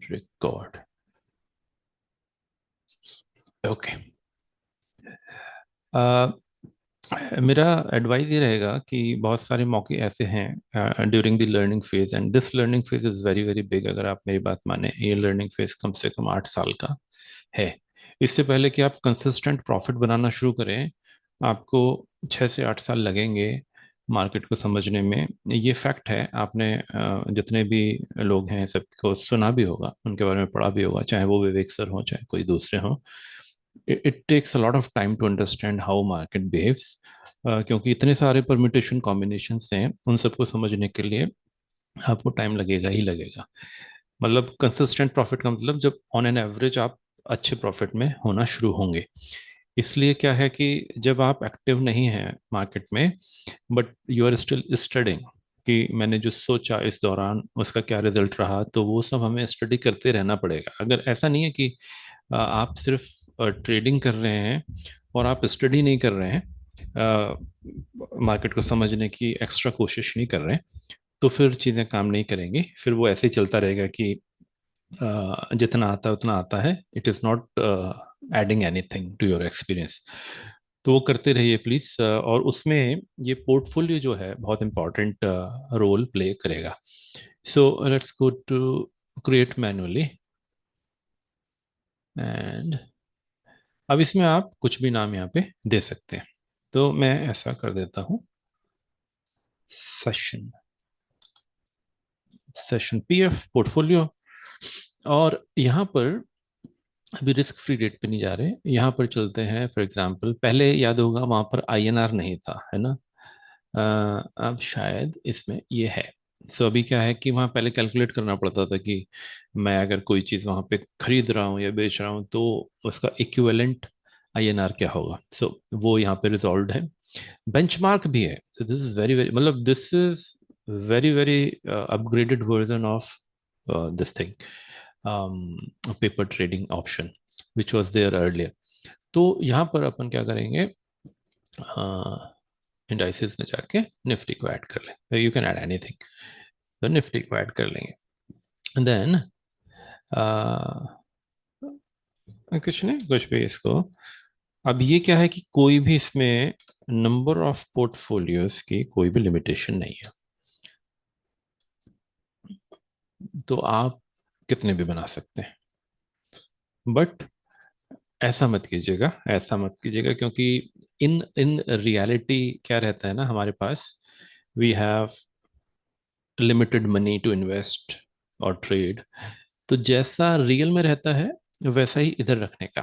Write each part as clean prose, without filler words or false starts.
Record. Okay. मेरा advice ये रहेगा कि बहुत सारे मौके ऐसे हैं during the learning phase, and this learning phase is very very big. अगर आप मेरी बात माने, ये लर्निंग फेज कम से कम 8 साल का है। इससे पहले कि आप कंसिस्टेंट प्रॉफिट बनाना शुरू करें, आपको 6 से 8 साल लगेंगे मार्केट को समझने में। ये फैक्ट है। आपने जितने भी लोग हैं सबको सुना भी होगा, उनके बारे में पढ़ा भी होगा, चाहे वो विवेक सर हो चाहे कोई दूसरे हों। It takes a lot of time to understand how market behaves, क्योंकि इतने सारे परम्यूटेशन कॉम्बिनेशंस हैं, उन सबको समझने के लिए आपको टाइम लगेगा ही लगेगा। मतलब कंसिस्टेंट प्रॉफिट का मतलब जब ऑन एन एवरेज आप अच्छे प्रॉफिट में होना शुरू होंगे। इसलिए क्या है कि जब आप एक्टिव नहीं हैं मार्केट में, but you are still studying, कि मैंने जो सोचा इस दौरान उसका क्या रिजल्ट रहा, तो वो सब हमें स्टडी करते रहना पड़ेगा। अगर ऐसा नहीं है कि आप सिर्फ ट्रेडिंग कर रहे हैं और आप स्टडी नहीं कर रहे हैं, मार्केट को समझने की एक्स्ट्रा कोशिश नहीं कर रहे हैं, तो फिर चीज़ें काम नहीं करेंगी। फिर वो ऐसे ही चलता रहेगा कि जितना आता है उतना आता है, it is not adding anything to your experience. तो वो करते रहिए प्लीज़। और उसमें ये पोर्टफोलियो जो है बहुत इंपॉर्टेंट रोल प्ले करेगा। So let's go to create manually, and अब इसमें आप कुछ भी नाम यहाँ पे दे सकते हैं। तो मैं ऐसा कर देता हूँ, सेशन सेशन पीएफ पोर्टफोलियो। और यहाँ पर अभी रिस्क फ्री रेट पे नहीं जा रहे, यहाँ पर चलते हैं। फॉर एग्जांपल, पहले याद होगा वहाँ पर आईएनआर नहीं था, है ना। अब शायद इसमें ये है। सो अभी क्या है कि वहाँ पहले कैलकुलेट करना पड़ता था कि मैं अगर कोई चीज़ वहाँ पे खरीद रहा हूँ या बेच रहा हूँ तो उसका इक्विवेलेंट आईएनआर क्या होगा। सो वो यहाँ पे रिजॉल्व है। बेंचमार्क भी है। So this is very very, मतलब this is very very upgraded version of this thing, paper trading option which was there earlier. तो यहाँ पर अपन क्या करेंगे, इंडाइसेस में जाके निफ्टी को ऐड कर लें। यू कैन ऐड एनीथिंग, तो निफ्टी को ऐड कर लेंगे। देन कुछ नहीं, कुछ भी इसको। अब ये क्या है कि कोई भी इसमें नंबर ऑफ पोर्टफोलियोज की कोई भी लिमिटेशन नहीं है। तो आप कितने भी बना सकते हैं, बट ऐसा मत कीजिएगा, ऐसा मत कीजिएगा, क्योंकि इन इन रियलिटी क्या रहता है ना, हमारे पास we have limited money to invest और ट्रेड। तो जैसा रियल में रहता है वैसा ही इधर रखने का।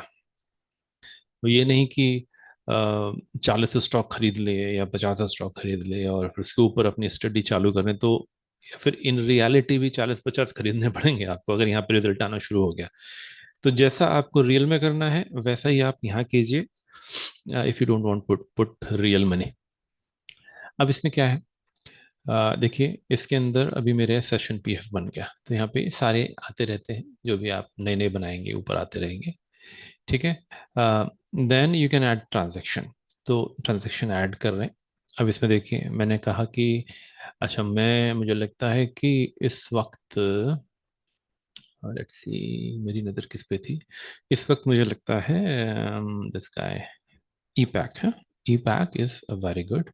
तो ये नहीं कि 40 स्टॉक खरीद ले या 50 स्टॉक खरीद ले और फिर उसके ऊपर अपनी स्टडी चालू करें, तो या फिर इन रियलिटी भी 40-50 खरीदने पड़ेंगे आपको अगर यहाँ पे रिजल्ट आना शुरू हो गया। तो जैसा आपको रियल में करना है वैसा ही आप यहाँ कीजिए, if you don't want put put real money. अब इसमें क्या है, देखिए इसके अंदर अभी मेरे सेशन पीएफ बन गया, तो यहाँ पे सारे आते रहते हैं, जो भी आप नए नए बनाएंगे ऊपर आते रहेंगे। ठीक है। Then you can add transaction. तो ट्रांजैक्शन ऐड कर रहे हैं। अब इसमें देखिए मैंने कहा कि अच्छा, मैं मुझे लगता है कि इस वक्त, लेट्स सी मेरी नज़र किस पे थी, इस वक्त मुझे लगता है दिस गाय ई पैक है। E pack is a very good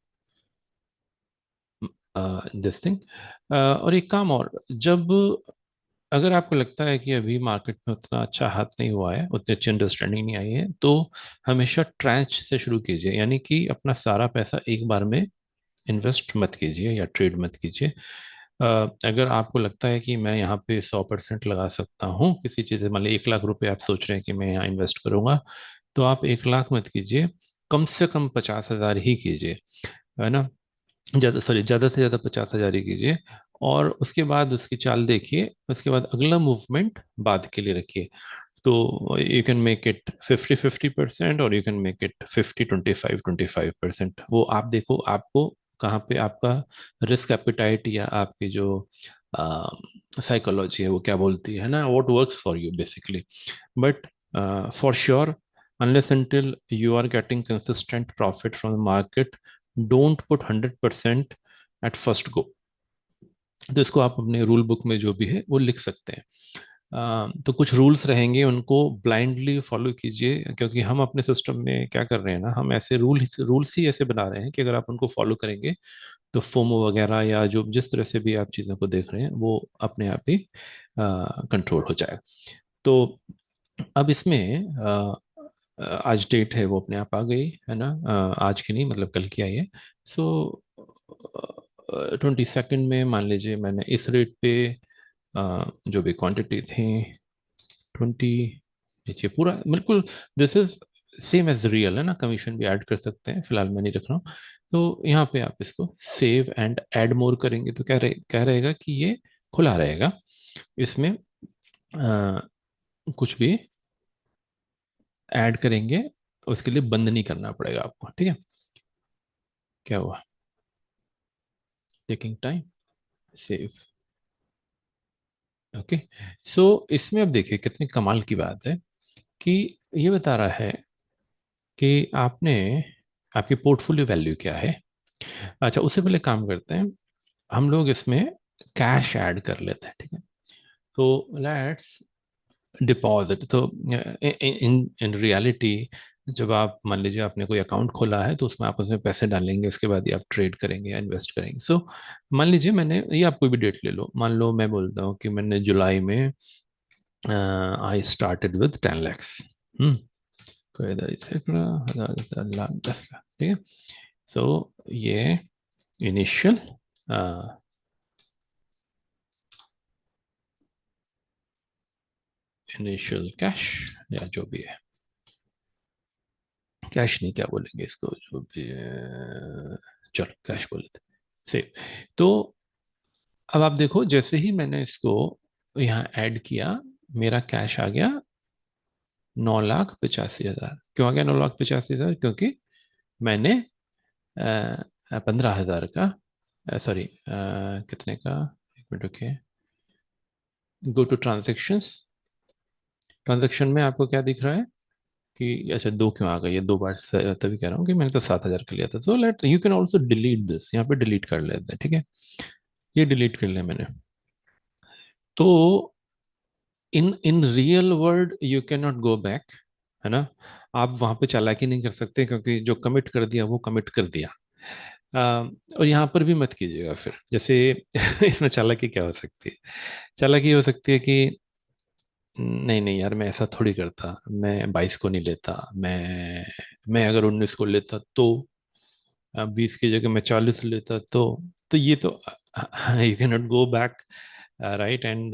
this thing. और एक काम और, जब अगर आपको लगता है कि अभी मार्केट में उतना अच्छा हाथ नहीं हुआ है, उतनी अच्छी अंडरस्टैंडिंग नहीं आई है, तो हमेशा ट्रैंच से शुरू कीजिए, यानी कि अपना सारा पैसा एक बार में इन्वेस्ट मत कीजिए या ट्रेड मत कीजिए। अगर आपको लगता है कि मैं यहाँ पे 100% लगा सकता हूँ किसी चीज़, मान ली 1 लाख रुपए आप सोच रहे हैं कि मैं यहाँ इन्वेस्ट करूँगा, तो आप 1 लाख मत कीजिए, कम से कम 50,000 ही कीजिए, है ना। ज़्यादा से ज़्यादा 50,000 ही कीजिए। और उसके बाद उसकी चाल देखिए, उसके बाद अगला मूवमेंट बाद के लिए रखिए। तो यू कैन मेक इट 50-50%, और यू कैन मेक इट 50-25-25%। वो आप देखो आपको कहाँ पे आपका रिस्क एपिटाइट या आपकी जो साइकोलॉजी है वो क्या बोलती है ना, what works for you basically. But for sure, unless until you are getting consistent profit from the market, don't put 100% at first go। तो इसको आप अपने रूल बुक में जो भी है वो लिख सकते हैं। तो कुछ रूल्स रहेंगे, उनको ब्लाइंडली फॉलो कीजिए, क्योंकि हम अपने सिस्टम में क्या कर रहे हैं ना, हम ऐसे रूल्स ही ऐसे बना रहे हैं कि अगर आप उनको फॉलो करेंगे तो फोमो वगैरह या जो जिस तरह से भी आप चीज़ों को देख रहे हैं वो अपने आप ही कंट्रोल हो जाए। तो अब इसमें आज डेट है वो अपने आप आ गई है ना, आज की नहीं मतलब कल की आई है। सो 22 में मान लीजिए मैंने इस रेट पे जो भी क्वांटिटी थी 20, नीचे पूरा बिल्कुल this is same as real है ना, कमीशन भी ऐड कर सकते हैं, फिलहाल मैं नहीं रख रहा हूँ। तो यहाँ पे आप इसको सेव एंड ऐड मोर करेंगे तो क्या रहेगा कि ये खुला रहेगा, इसमें कुछ भी ऐड करेंगे उसके लिए बंद नहीं करना पड़ेगा आपको, ठीक है। क्या हुआ, टेकिंग टाइम, सेव, ओके। सो इसमें अब देखिए कितनी कमाल की बात है कि ये बता रहा है कि आपने, आपकी पोर्टफोलियो वैल्यू क्या है। अच्छा, उससे पहले काम करते हैं, हम लोग इसमें कैश ऐड कर लेते हैं, ठीक है। तो लेट्स डिपॉजिट, तो इन इन रियलिटी जब आप मान लीजिए आपने कोई अकाउंट खोला है तो उसमें आप उसमें पैसे डालेंगे, उसके बाद ही आप ट्रेड करेंगे या इन्वेस्ट करेंगे। सो मान लीजिए मैंने, ये आप कोई भी डेट ले लो, मान लो मैं बोलता हूँ कि मैंने जुलाई में आई स्टार्टेड विद 10 lakhs। हम्म, कोई 10 लाख 10 लाख, ठीक है। सो ये इनिशियल इनिशियल कैश या जो भी है, कैश नहीं क्या बोलेंगे इसको, जो भी चलो कैश बोल लेते, सेव। तो अब आप देखो जैसे ही मैंने इसको यहाँ ऐड किया, मेरा कैश आ गया 9,85,000। क्यों आ गया 9,85,000? क्योंकि मैंने 15,000 का, सॉरी कितने का, एक मिनट रुकिए, गो टू ट्रांजेक्शंस, ट्रांजेक्शन में आपको क्या दिख रहा है कि अच्छा दो क्यों आ गई है, दो बार तभी कह रहा हूँ कि मैंने तो 7,000 का लिया था। So let you can also delete this, यहाँ पे डिलीट कर लेते हैं, ठीक है। ये डिलीट कर लिया मैंने। तो in in real world you can not go back, है ना। आप वहां पे चालाकी नहीं कर सकते, क्योंकि जो कमिट कर दिया वो कमिट कर दिया। और यहाँ पर भी मत कीजिएगा फिर, जैसे इसमें चालाकी क्या हो सकती है, चालाकी हो सकती है कि नहीं नहीं यार मैं ऐसा थोड़ी करता, मैं 22 को नहीं लेता, मैं अगर 19 को लेता तो 20 की जगह मैं 40 लेता तो ये तो you can not go back right and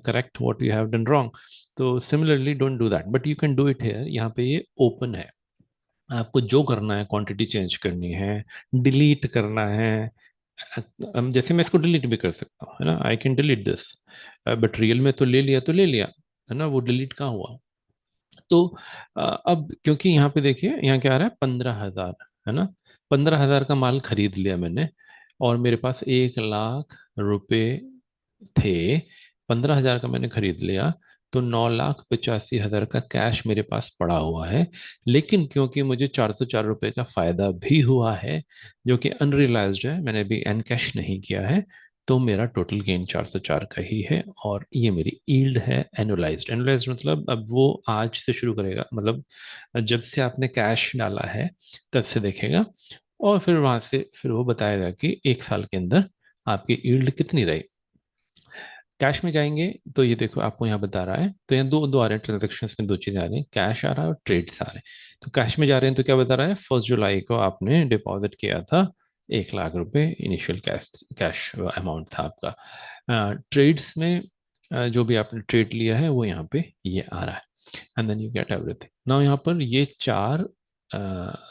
correct what you have done wrong. तो similarly don't do that, but you can do it here, यहाँ पे ये ओपन है। आपको जो करना है, क्वांटिटी चेंज करनी है, डिलीट करना है, जैसे मैं इसको डिलीट भी कर सकता हूँ, है ना, I can delete this, but real में तो ले लिया तो ले लिया, है ना, वो डिलीट कहाँ हुआ। तो अब क्योंकि यहाँ पे देखिए यहाँ क्या आ रहा है 15,000, है ना, 15,000 का माल खरीद लिया मैंने, और मेरे पास 1 लाख रुपए थे, 15,000 का मैंने खरीद लिया, तो 9,85,000 का कैश मेरे पास पड़ा हुआ है। लेकिन क्योंकि मुझे 404 रुपये का फायदा भी हुआ है, जो कि अनरियलाइज्ड है, मैंने अभी एन कैश नहीं किया है, तो मेरा टोटल गेन 404 का ही है। और ये मेरी ईल्ड है एनुअलाइज्ड। एनुअलाइज्ड मतलब अब वो आज से शुरू करेगा, मतलब जब से आपने कैश डाला है तब से देखेगा, और फिर वहां से फिर वो बताएगा कि 1 साल के अंदर आपकी ईल्ड कितनी रही। कैश में जाएंगे तो ये देखो आपको यहाँ बता रहा है, तो यहाँ दो दो आ रहे हैं ट्रांजेक्शन में, दो चीजें आ रही हैं, कैश आ रहा है और ट्रेड्स आ रहे हैं। तो कैश में जा रहे हैं तो क्या बता रहा है, 1 जुलाई को आपने डिपॉजिट किया था 1 लाख रुपए, इनिशियल कैश कैश अमाउंट था आपका। ट्रेड्स में जो भी आपने ट्रेड लिया है वो यहाँ पे ये आ रहा है, and then you get everything. Now यहाँ पर ये चार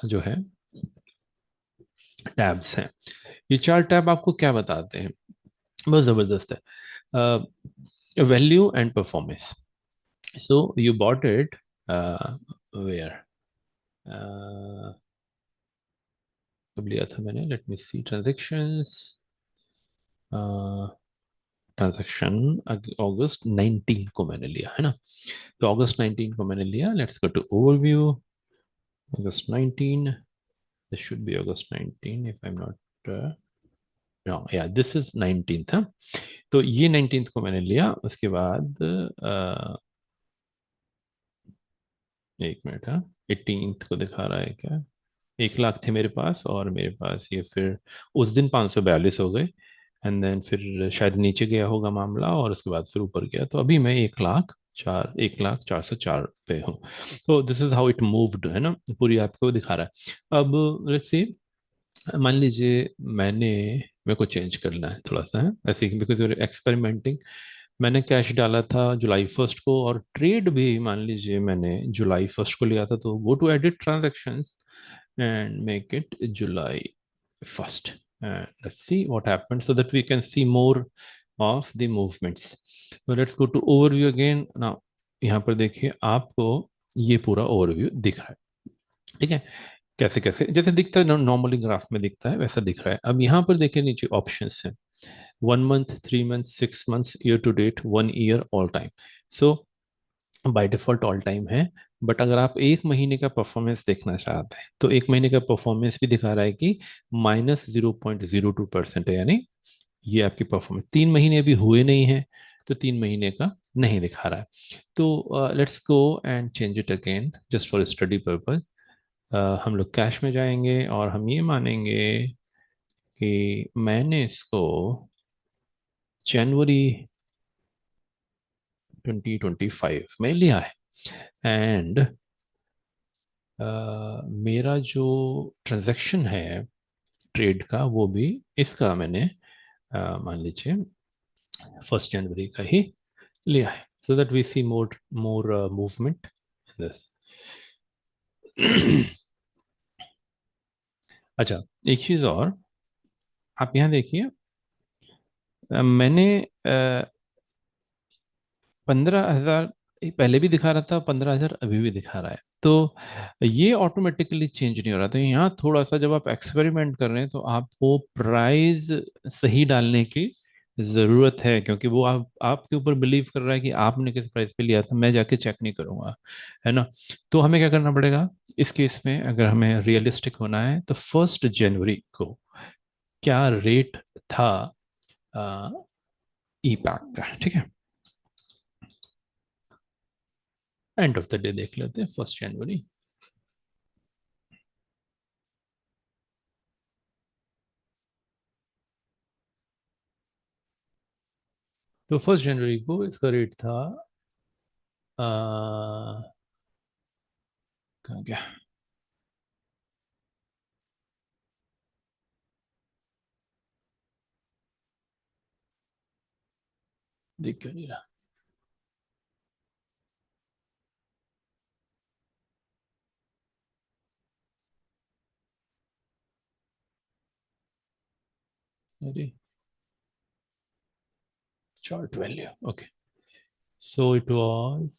जो है टैब्स हैं, ये चार टैब आपको क्या बताते हैं, बहुत जबरदस्त है। Value and performance. So you bought it where, कब लिया था मैंने, let me see transactions, transaction अगस्त 19 को मैंने लिया है ना, तो अगस्त 19 को मैंने लिया। Let's go to overview, August 19, this should be August 19 if I am not, या दिस इज 19th। तो ये 19th को मैंने लिया, उसके बाद एक मिनट, हाँ 18th को दिखा रहा है क्या? 1 लाख थे मेरे पास, और मेरे पास ये फिर उस दिन 542 हो गए, एंड देन फिर शायद नीचे गया होगा मामला, और उसके बाद फिर ऊपर गया, तो अभी मैं 1 लाख 4, 1,04,4 पे हूँ। तो this is how it moved, है ना, पूरी आपको दिखा रहा है। अब लेट्स सी, मान लीजिए मैंने, मेरे को चेंज करना है थोड़ा सा, है ऐसे ही, बिकॉज यूर एक्सपेरिमेंटिंग। मैंने कैश डाला था जुलाई 1 को, और ट्रेड भी मान लीजिए मैंने जुलाई 1 को लिया था, तो go to edit transactions and make it July 1st, and let's see what happens so that we can see more of the movements. So let's go to overview again now. यहाँ पर देखिए आपको ये पूरा ओवरव्यू दिख रहा है, ठीक है, कैसे कैसे जैसे दिखता है नॉर्मली ग्राफ में दिखता है वैसा दिख रहा है। अब यहाँ पर देखिए नीचे ऑप्शंस हैं, 1 month, 3 month, 6 months, year to date, 1 year, all time. So by default all time है, बट अगर आप 1 महीने का परफॉर्मेंस देखना चाहते हैं तो 1 महीने का परफॉर्मेंस भी दिखा रहा है कि -0.02% है, यानी ये आपकी परफॉर्मेंस 3 महीने अभी हुए नहीं है, तो 3 महीने का नहीं दिखा रहा है। तो let's go and change it again just for study purpose. हम लोग कैश में जाएंगे और हम ये मानेंगे कि मैंने इसको जनवरी 2025 में लिया है, एंड मेरा जो ट्रांजैक्शन है ट्रेड का वो भी इसका मैंने मान लीजिए 1 जनवरी का ही लिया है, so that we see more more movement in this. अच्छा, एक चीज और, आप यहाँ देखिए, मैंने 15,000 पहले भी दिखा रहा था, 15,000 अभी भी दिखा रहा है, तो ये ऑटोमेटिकली चेंज नहीं हो रहा। तो यहाँ थोड़ा सा जब आप एक्सपेरिमेंट कर रहे हैं तो आपको प्राइस सही डालने की ज़रूरत है, क्योंकि वो आप आपके ऊपर बिलीव कर रहा है कि आपने किस प्राइस पे लिया था, मैं जाके चेक नहीं करूंगा, है ना। तो हमें क्या करना पड़ेगा इस केस में, अगर हमें रियलिस्टिक होना है, तो 1 जनवरी को क्या रेट था ई पैक का, ठीक है, एंड ऑफ द डे देख लेते हैं 1 जनवरी। तो 1 जनवरी को इसका रेट था कहाँ गया, देख क्यों नहीं रहा, अरे chart value, okay, so it was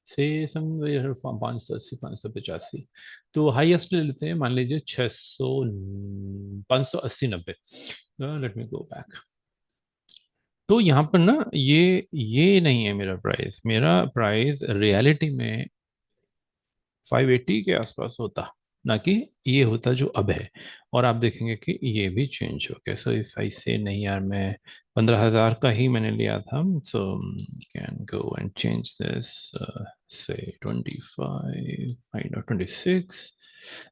से समवेयर 580, 585। तो हाईएस्ट ले लेते हैं, मान लीजिए 600, 580, 90। Let me go back. तो यहाँ पर ना ये नहीं है मेरा प्राइस रियलिटी में 580 के आसपास होता, ना कि ये होता जो अब है। और आप देखेंगे कि ये भी चेंज हो गया। सो इफ आई से नहीं यार, मैं 15,000 का ही मैंने लिया था, so can go and change this, से 25, फाइंड आउट 26,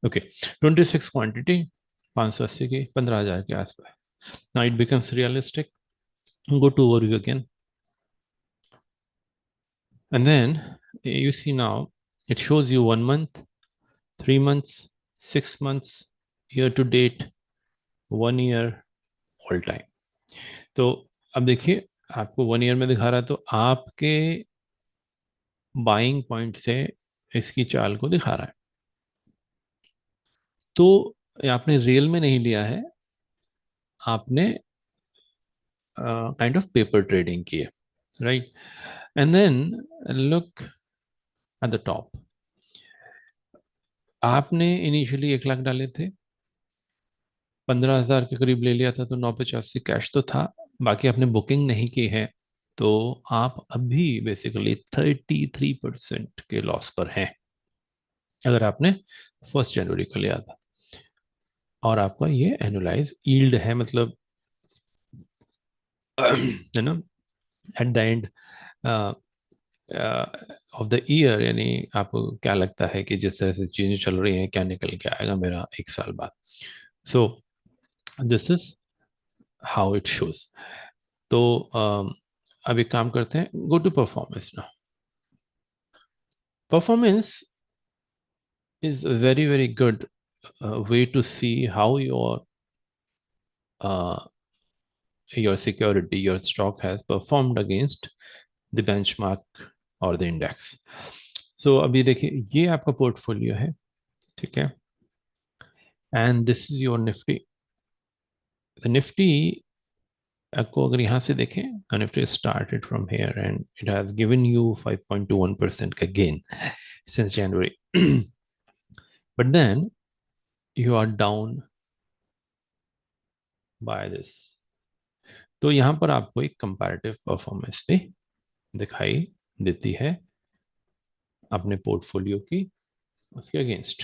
ओके, 26 क्वांटिटी, 580 की, 15,000 के आसपास। Now it becomes realistic. Go to overview again, and then you see now it shows you 1 month, 3 months, 6 months, year to date, 1 year, all time. तो अब देखिए, आपको 1 year में दिखा रहा है, तो आपके बाइंग पॉइंट से इसकी चाल को दिखा रहा है। तो आपने रियल में नहीं लिया है, आपने काइंड ऑफ पेपर ट्रेडिंग की है, right. And then look at the top, आपने इनिशियली 1 लाख डाले थे, 15,000 के करीब ले लिया था, तो 985 कैश तो था, बाकी आपने बुकिंग नहीं की है, तो आप अभी बेसिकली 33% के लॉस पर हैं, अगर आपने 1 जनवरी को लिया था। और आपका ये एनुलाइज यील्ड है, मतलब है ना, eight the end of the year, यानी आपको क्या लगता है कि जिस तरह से चीजें चल रही हैं क्या निकल के आएगा मेरा एक साल बाद. सो this is how it shows. तो अब एक काम करते हैं, गो टू परफॉर्मेंस ना. Performance is a very very good way to see how uh, your security, your stock has performed against the benchmark or the index. So अभी देखिए ये आपका पोर्टफोलियो है, ठीक है, and this is your Nifty. Nifty आपको अगर यहाँ से देखें, Nifty started from here and it has given you 5.21% का gain since January. But then you are down by this. तो यहाँ पर आपको एक कंपैरेटिव परफॉर्मेंस भी दिखाई देती है अपने पोर्टफोलियो की, उसके अगेंस्ट.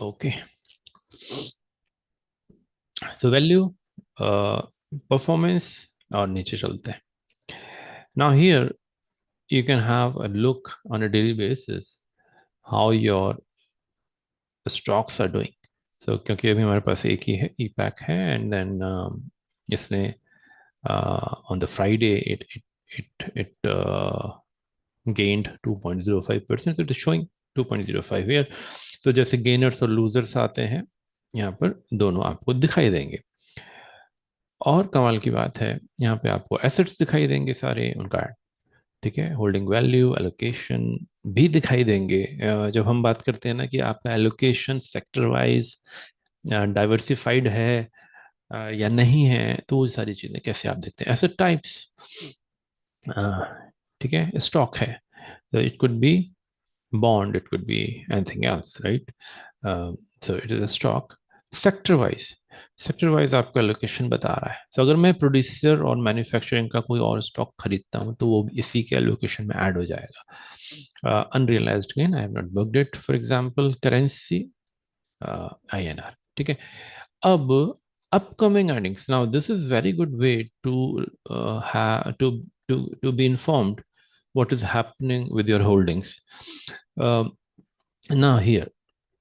ओके, तो वैल्यू, परफॉर्मेंस, और नीचे चलते हैं. Now here you can have a look on a daily basis how your stocks are doing. So क्योंकि अभी हमारे पास एक ही है, ई पैक है, एंड देन इसने on the Friday it gained 2.05%. So it is showing 2.05 here. So जैसे gainers और losers आते हैं यहाँ पर, दोनों आपको दिखाई देंगे. और कमाल की बात है, यहाँ पे आपको एसेट्स दिखाई देंगे सारे उनका, ठीक है, होल्डिंग वैल्यू, एलोकेशन भी दिखाई देंगे. जब हम बात करते हैं ना कि आपका एलोकेशन सेक्टर वाइज डाइवर्सिफाइड है या नहीं है, तो वो सारी चीज़ें कैसे आप देखते हैं. एसेट टाइप्स, ठीक है, स्टॉक है, so it could be bond, it could be anything else, right? So it is a stock. Sector wise, sector wise आपका लोकेशन बता रहा है. तो अगर मैं प्रोड्यूसर और मैन्युफैक्चरिंग का कोई और स्टॉक खरीदता हूँ तो वो इसी के लोकेशन में ऐड हो जाएगा. Unrealised gain, I have not booked it. For example currency INR, ठीक है. अब upcoming earnings, now this is very good way to have to be informed what is happening with your holdings. uh, now here,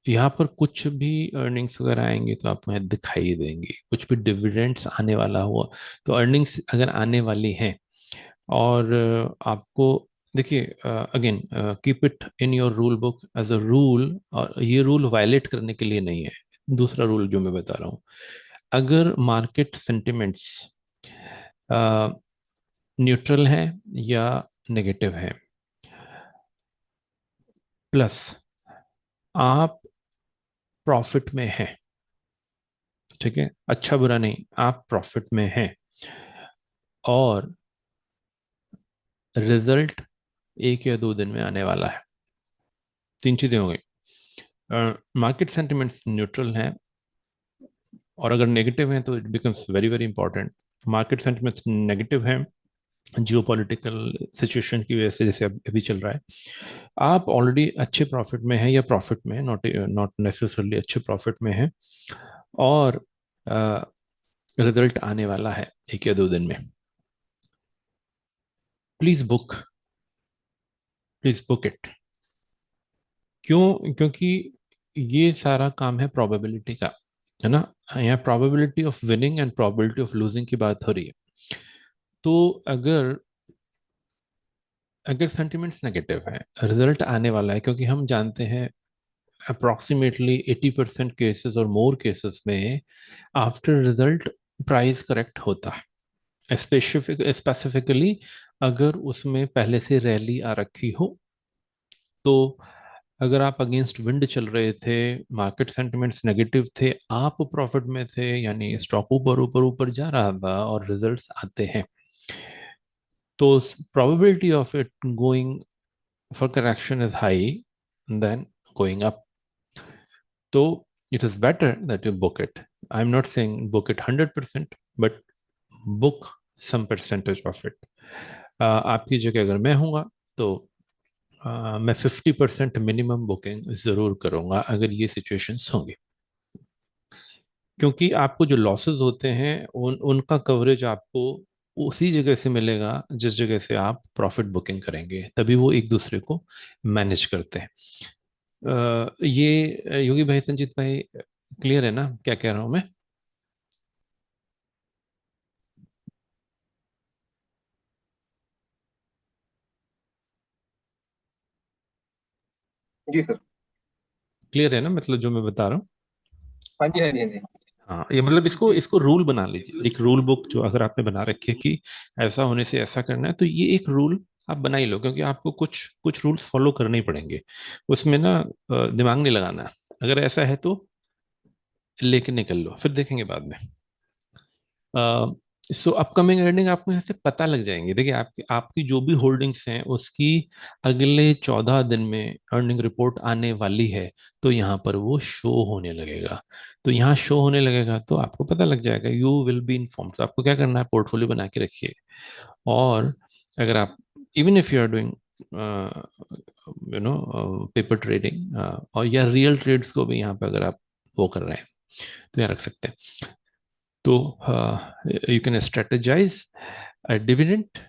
यहाँ पर कुछ भी earnings वगैरह आएंगे तो आपको यहाँ दिखाई देंगे. कुछ भी डिविडेंड्स आने वाला हुआ तो अर्निंग्स अगर आने वाली हैं, और आपको देखिए, again keep it in your rule book as a rule, और ये रूल वायलेट करने के लिए नहीं है. दूसरा रूल जो मैं बता रहा हूँ, अगर मार्केट सेंटिमेंट्स न्यूट्रल है या नेगेटिव है, प्लस आप प्रॉफिट में हैं, ठीक है, अच्छा बुरा नहीं, आप प्रॉफिट में हैं, और रिजल्ट 1 या 2 दिन में आने वाला है, 3 चीजें हो गई. मार्केट सेंटिमेंट्स न्यूट्रल हैं, और अगर नेगेटिव हैं तो it becomes very very important. Market sentiments negative हैं जियोपॉलिटिकल सिचुएशन की वजह से, जैसे अभी चल रहा है, आप ऑलरेडी अच्छे प्रॉफिट में हैं या प्रॉफिट में हैं, नॉट नॉट नेसेसरली अच्छे प्रॉफिट में हैं, और रिजल्ट आने वाला है 1 या 2 दिन में. Please book, please book it. क्यों? क्योंकि ये सारा काम है प्रोबेबिलिटी का, है ना. यहाँ probability of winning and probability of losing की बात हो रही है. तो अगर अगर सेंटिमेंट्स नेगेटिव है, रिजल्ट आने वाला है, क्योंकि हम जानते हैं अप्रोक्सीमेटली 80% केसेस और मोर केसेस में आफ्टर रिजल्ट प्राइस करेक्ट होता है. स्पेसिफिकली अगर उसमें पहले से रैली आ रखी हो, तो अगर आप अगेंस्ट विंड चल रहे थे, मार्केट सेंटिमेंट्स नेगेटिव थे, आप प्रॉफिट में थे, यानी स्टॉक ऊपर ऊपर ऊपर जा रहा था और रिजल्ट्स आते हैं, तो probability of it going for correction is high then going up. तो it is better that you book it. I am not saying book it 100%, but book some percentage of it. आपकी जगह अगर मैं हूँगा तो मैं 50% मिनिमम बुकिंग ज़रूर करूँगा अगर ये सिचुएशंस होंगी, क्योंकि आपको जो लॉसेस होते हैं उनका कवरेज आपको उसी जगह से मिलेगा जिस जगह से आप प्रॉफिट बुकिंग करेंगे, तभी वो एक दूसरे को मैनेज करते हैं। ये योगी भाई, संजीत भाई, क्लियर है ना क्या कह रहा हूँ मैं? जी सर। क्लियर है ना, मतलब जो मैं बता रहा हूँ? हाँ जी, हाँ जी, हाँ जी। हाँ, ये मतलब इसको इसको रूल बना लीजिए, एक रूल बुक जो अगर आपने बना रखी है कि ऐसा होने से ऐसा करना है, तो ये एक रूल आप बना ही लो, क्योंकि आपको कुछ कुछ रूल्स फॉलो करने ही पड़ेंगे। उसमें ना दिमाग नहीं लगाना। अगर ऐसा है तो लेके निकल लो, फिर देखेंगे बाद में। सो अपकमिंग अर्निंग आपको यहाँ से पता लग जाएंगे। देखिए, आपकी आपकी जो भी होल्डिंग्स हैं उसकी अगले 14 दिन में अर्निंग रिपोर्ट आने वाली है, तो यहाँ पर वो शो होने लगेगा। तो यहाँ शो होने लगेगा तो आपको पता लग जाएगा, यू विल बी इन्फॉर्म्ड। तो आपको क्या करना है, पोर्टफोलियो बना के रखिए। और अगर आप, even if you are doing paper trading, और या रियल ट्रेड्स को भी यहाँ पे अगर आप वो कर रहे हैं, तो यहाँ रख सकते हैं। तो you can strategize a dividend,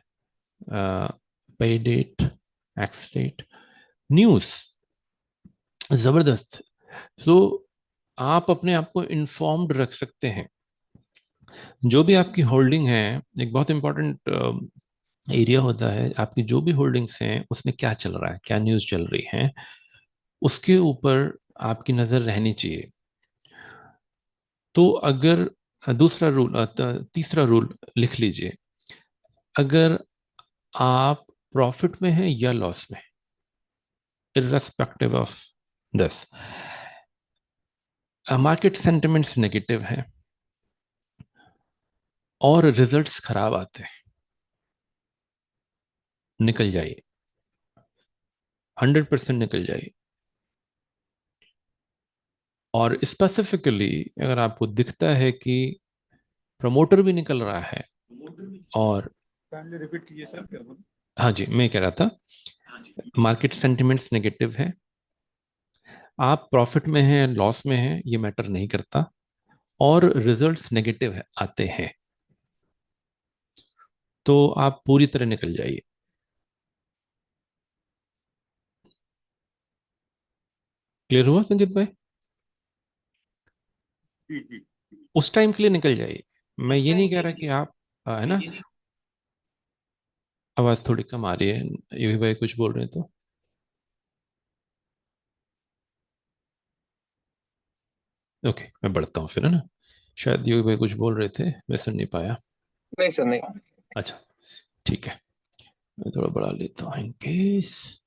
uh, pay date, ex date, news, जबरदस्त। सो आप अपने आप को इन्फॉर्म्ड रख सकते हैं। जो भी आपकी होल्डिंग है, एक बहुत इंपॉर्टेंट एरिया होता है, आपकी जो भी होल्डिंग्स हैं उसमें क्या चल रहा है, क्या न्यूज़ चल रही है, उसके ऊपर आपकी नज़र रहनी चाहिए। तो अगर दूसरा रूल, तीसरा रूल लिख लीजिए। अगर आप प्रॉफिट में हैं या लॉस में, irrespective of this, market sentiments negative है और रिजल्ट्स खराब आते हैं, निकल जाइए, 100% निकल जाइए। और स्पेसिफिकली अगर आपको दिखता है कि प्रमोटर भी निकल रहा है और, काइंडली रिपीट कीजिए सर, क्या बोल। हाँ जी, मैं कह रहा था, मार्केट सेंटिमेंट्स नेगेटिव है, आप प्रॉफिट में हैं लॉस में हैं ये मैटर नहीं करता, और रिजल्ट्स नेगेटिव है आते हैं, तो आप पूरी तरह निकल जाइए। क्लियर हुआ संजीत भाई? जी जी। उस टाइम के लिए निकल जाइए। मैं ये नहीं कह रहा कि आप, है ना, आवाज थोड़ी कम आ रही है, योगी भाई कुछ बोल रहे हैं तो। ओके, मैं बढ़ता हूँ फिर, है ना। शायद योगी भाई कुछ बोल रहे थे, मैं सुन नहीं पाया। नहीं सर, नहीं। अच्छा, ठीक है, मैं थोड़ा बढ़ा लेता हूँ इन केस।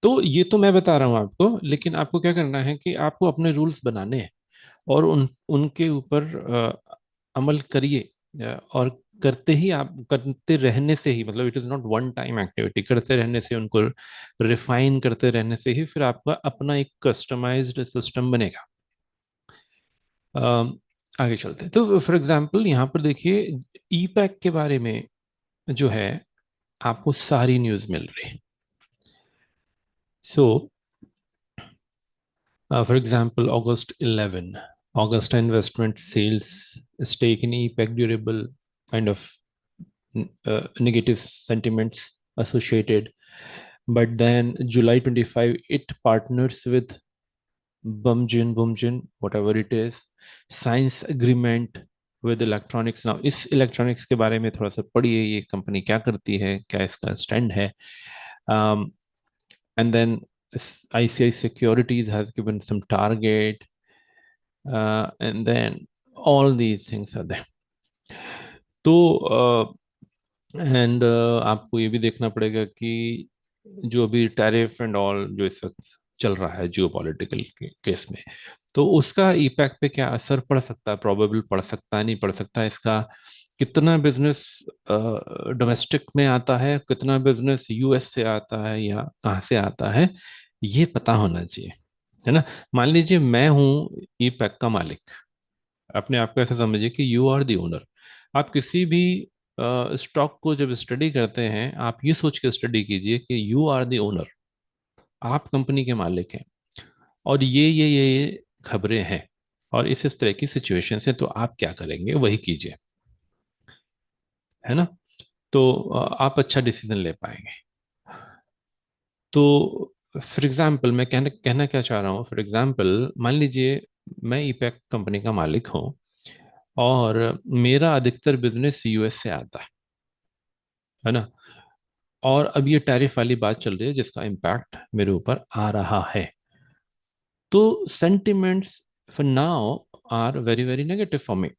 तो ये तो मैं बता रहा हूँ आपको, लेकिन आपको क्या करना है कि आपको अपने रूल्स बनाने हैं, और उनके ऊपर अमल करिए। और करते ही, आप करते रहने से ही, मतलब it is not one time activity, करते रहने से, उनको रिफाइन करते रहने से ही फिर आपका अपना एक कस्टमाइज्ड सिस्टम बनेगा। अम, आगे चलते हैं। तो फॉर एग्जांपल यहाँ पर देखिए, ई पैक के बारे में जो है, आपको सारी न्यूज़ मिल रही है। So for example, August 11, Augusta investment sales stake in EPEC durable, kind of negative sentiments associated. But then July 25, it partners with Bumjin, whatever it is, science agreement with electronics। now इस electronics के बारे में थोड़ा सा पढ़िए, ये company क्या करती है, क्या इसका स्टैंड है। And then ICI Securities has given some target, and then all these things are there। तो एंड आपको ये भी देखना पड़ेगा कि जो अभी टैरिफ एंड ऑल जो इस वक्त चल रहा है जियो पॉलिटिकल केस में, तो उसका इपैक्ट पे क्या असर पड़ सकता है, प्रोबेबल पड़ सकता है, नहीं पड़ सकता है, इसका कितना बिजनेस डोमेस्टिक में आता है, कितना बिजनेस यूएस से आता है या कहाँ से आता है, ये पता होना चाहिए, है ना। मान लीजिए मैं हूँ ईपैक का मालिक, अपने आप को ऐसा समझिए कि यू आर दी ओनर। आप किसी भी स्टॉक को जब स्टडी करते हैं, आप ये सोच के स्टडी कीजिए कि यू आर द ओनर, आप कंपनी के मालिक हैं, और ये खबरें हैं, और इस तरह की सिचुएशन है, तो आप क्या करेंगे वही कीजिए, है ना। तो आप अच्छा डिसीजन ले पाएंगे। तो फॉर एग्जाम्पल मैं कहना कहना क्या चाह रहा हूँ, फॉर एग्जाम्पल मान लीजिए मैं ईपैक कंपनी का मालिक हूँ, और मेरा अधिकतर बिजनेस यूएस से आता है ना। और अब ये टैरिफ वाली बात चल रही है जिसका इम्पैक्ट मेरे ऊपर आ रहा है। तो sentiments for now are very very negative for me.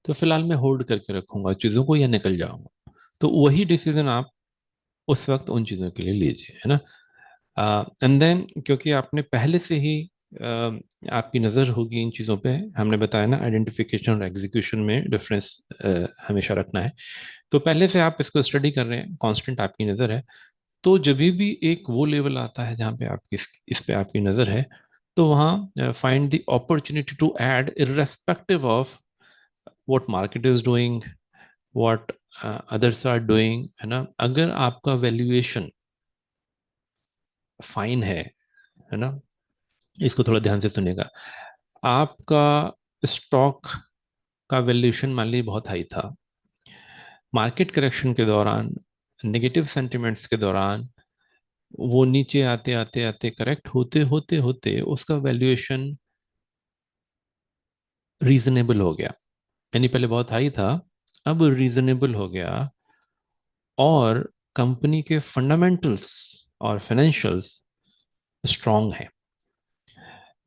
तो फिलहाल मैं होल्ड करके रखूंगा चीज़ों को या निकल जाऊंगा। तो वही डिसीजन आप उस वक्त उन चीज़ों के लिए लीजिए, है ना। एंड देन क्योंकि आपने पहले से ही आपकी नज़र होगी इन चीज़ों पे, हमने बताया ना आइडेंटिफिकेशन और एग्जीक्यूशन में डिफरेंस हमेशा रखना है। तो पहले से आप इसको स्टडी कर रहे हैं, कांस्टेंट आपकी नज़र है। तो जब भी एक वो लेवल आता है जहाँ पे आपकी इस पे आपकी नज़र है, तो वहाँ find the opportunity to add irrespective of what market is doing, what others are doing, है ना। अगर आपका वैल्यूएशन फाइन है ना, इसको थोड़ा ध्यान से सुनिएगा। आपका स्टॉक का वैल्यूएशन मान लीजिए बहुत हाई था, मार्केट करेक्शन के दौरान, नेगेटिव सेंटिमेंट्स के दौरान, वो नीचे आते आते आते करेक्ट होते होते होते उसका वैल्यूएशन रीजनेबल हो गया। यानी पहले बहुत हाई था, अब रीजनेबल हो गया, और कंपनी के फंडामेंटल्स और फाइनेंशियल्स स्ट्रांग है।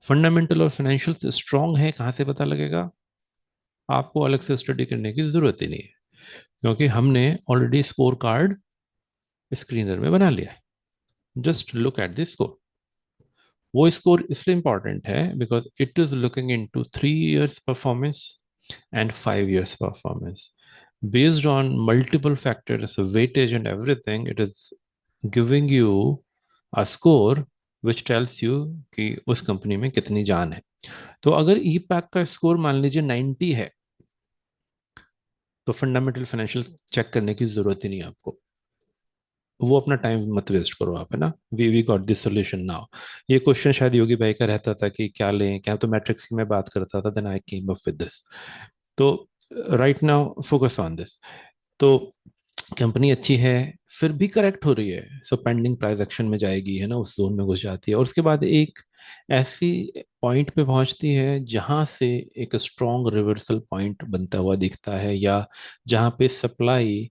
फंडामेंटल और फाइनेंशियल्स स्ट्रांग है कहाँ से पता लगेगा? आपको अलग से स्टडी करने की जरूरत ही नहीं है, क्योंकि हमने ऑलरेडी स्कोर कार्ड स्क्रीनर में बना लिया है। Just look at this score. वो स्कोर इसलिए इंपॉर्टेंट है because it is looking into 3 years performance and 5 years performance. Based on multiple factors, weightage and everything, it is giving you a score which tells you कि उस company में कितनी जान है। तो अगर ई पैक का स्कोर मान लीजिए 90 है, तो फंडामेंटल फाइनेंशियल चेक करने की जरूरत ही नहीं है आपको। वो अपना टाइम मत वेस्ट करो आप, है ना। We got this solution now. ये क्वेश्चन शायद योगी भाई का रहता था कि क्या लें क्या, तो मैट्रिक्स की मैं बात करता था, then I came up with this. तो right now focus on this. तो कंपनी अच्छी है, फिर भी करेक्ट हो रही है, सो पेंडिंग प्राइस एक्शन में जाएगी, है ना, उस जोन में घुस जाती है, और उसके बाद एक ऐसी पॉइंट पे पहुंचती है जहां से एक स्ट्रॉन्ग रिवर्सल पॉइंट बनता हुआ दिखता है, या जहां पे सप्लाई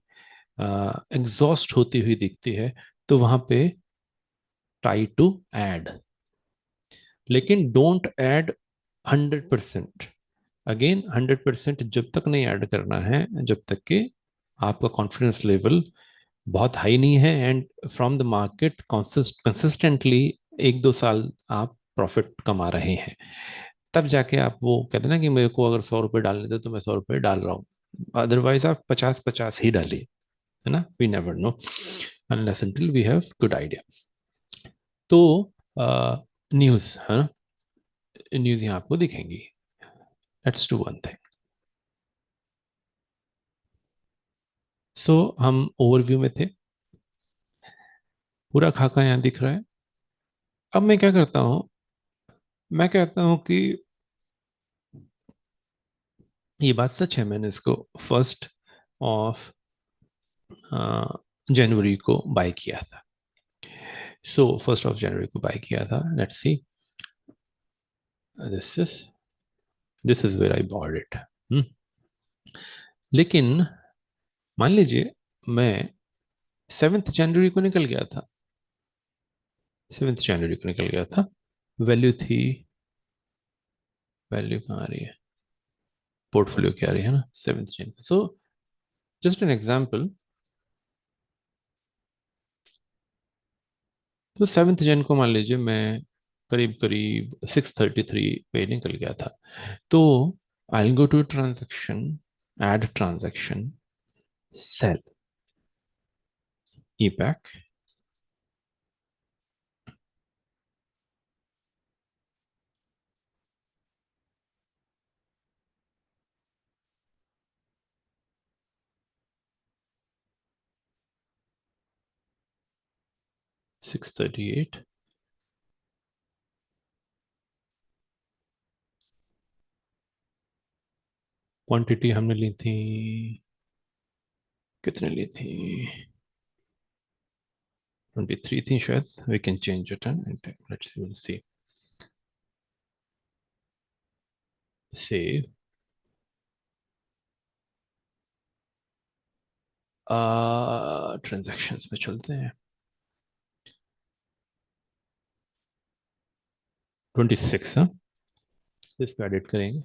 एग्जॉस्ट होती हुई दिखती है, तो वहां पे ट्राई टू ऐड। लेकिन डोंट ऐड 100%। अगेन 100% जब तक नहीं ऐड करना है जब तक कि आपका कॉन्फिडेंस लेवल बहुत हाई नहीं है, and from the market consistently 1-2 साल आप प्रॉफिट कमा रहे हैं। तब जाके आप वो कहते हैं ना कि मेरे को अगर 100 रुपये डालने थे तो मैं 100 रुपये डाल रहा हूँ। अदरवाइज आप 50-50 ही डालिए, है ना। We never know unless until we have good idea. तो न्यूज़, है ना, न्यूज़ यहाँ आपको दिखेंगी। Let's do one thing. So हम ओवरव्यू में थे, पूरा खाका यहाँ दिख रहा है। अब मैं क्या करता हूँ, मैं कहता हूँ कि ये बात सच है, मैंने इसको 1 जनवरी को बाय किया था। सो 1 जनवरी को बाय किया था। Let's see, this is this is where I bought it. लेकिन मान लीजिए मैं 7 जनवरी को निकल गया था, 7 जनवरी को निकल गया था। वैल्यू थी, वैल्यू कहाँ आ रही है, पोर्टफोलियो क्या आ रही है ना, 7 जन। So just an example. तो 7 जन को मान लीजिए मैं करीब करीब 6:33 पे निकल गया था। तो I go to transaction, add transaction, sell E pack, 638, quantity हमने ली थी, कितने ली थी, 23 थी शायद. We can change it and let's see. Save. Transactions पे चलते हैं. 26, हाँ, इस पे एडिट करेंगे.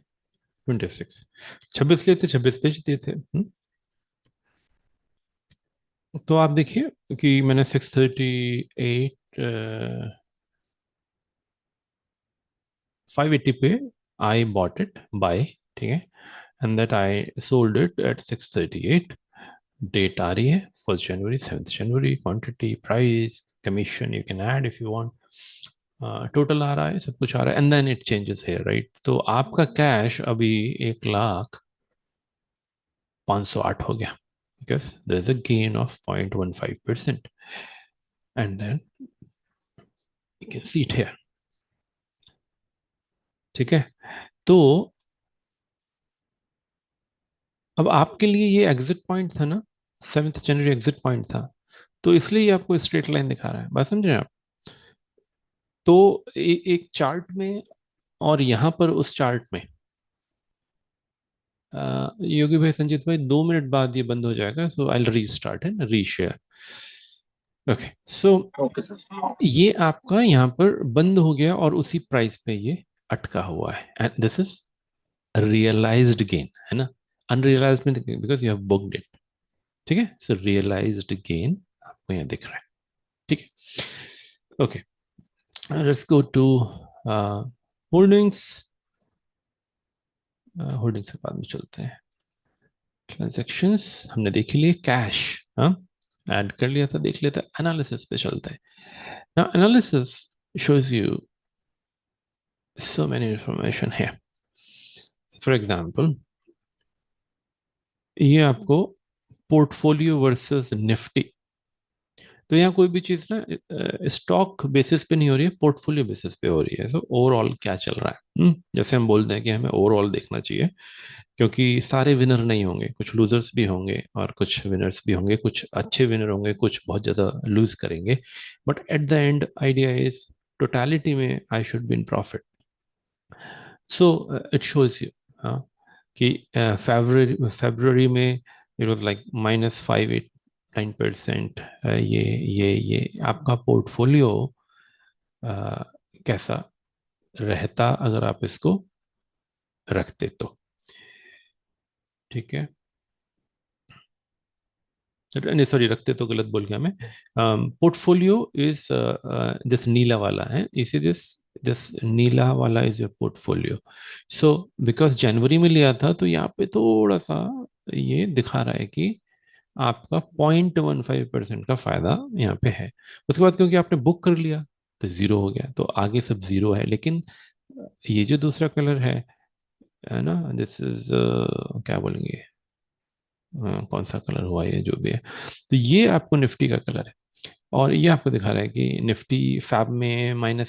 26, 26 लिए थे, 26 पेज दिए थे. तो आप देखिए कि मैंने 638, 580 पे आई बॉट इट बाय, ठीक है, and that I sold it at 638. Date आ रही है 1 जनवरी, 7 जनवरी. Quantity, price, commission you can add if you want. Total आ रहा है, सब कुछ आ रहा है, एंड देन इट चेंजेस है, राइट. तो आपका कैश अभी 1,05,8 हो गया, because there is a gain of 0.15%. And then you can see it here. ठीक है. तो अब आपके लिए ये एग्जिट पॉइंट था ना, 7 जनवरी एग्जिट पॉइंट था, तो इसलिए ये आपको स्ट्रेट लाइन दिखा रहा है. बात समझ रहे हैं आप. तो एक चार्ट में और यहाँ पर उस चार्ट में, योगी भाई, संजीत भाई, 2 मिनट बाद ये बंद हो जाएगा, सो आई री स्टार्ट है, री share. Okay. So okay sir. ये आपका यहाँ पर बंद हो गया और उसी प्राइस पे ये अटका हुआ है, and this is realized gain, है ना. अनरियलाइज्ड में because you have booked it. ठीक है. सो रियलाइज्ड गेन आपको यहाँ दिख रहा है. ठीक है. Okay. Let's go to holdings. Holdings के बाद में चलते हैं. ट्रांजेक्शन्स हमने देख लिए. कैश, हाँ, ऐड कर लिया था, देख लिया था. एनालिसिस पे चलते हैं. Now analysis shows you so many information here. For example, ये आपको पोर्टफोलियो वर्सेस निफ्टी. तो यहाँ कोई भी चीज़ ना स्टॉक बेसिस पे नहीं हो रही है, पोर्टफोलियो बेसिस पे हो रही है. तो ओवरऑल क्या चल रहा है. जैसे हम बोलते हैं कि हमें ओवरऑल देखना चाहिए, क्योंकि सारे विनर नहीं होंगे, कुछ लूजर्स भी होंगे और कुछ विनर्स भी होंगे. कुछ अच्छे विनर होंगे, कुछ बहुत ज़्यादा लूज करेंगे, but at the end idea is totality में I should be in profit. So it shows you, हाँ, कि फरवरी में इट वाज लाइक -589%. ये आपका पोर्टफोलियो कैसा रहता अगर आप इसको रखते तो. ठीक है. नहीं, सॉरी, रखते तो गलत बोल गया मैं. पोर्टफोलियो इज दिस नीला वाला है, इसे दिस दिस नीला वाला is your portfolio. So because जनवरी में लिया था तो यहाँ पे थोड़ा सा ये दिखा रहा है कि आपका 0.15% का फायदा यहाँ पे है. उसके बाद क्योंकि आपने बुक कर लिया तो जीरो हो गया, तो आगे सब जीरो है. लेकिन ये जो दूसरा कलर है ना, दिस इज क्या बोलेंगे, कौन सा कलर हुआ ये जो भी है, तो ये आपको निफ्टी का कलर है. और ये आपको दिखा रहा है कि निफ्टी फैब में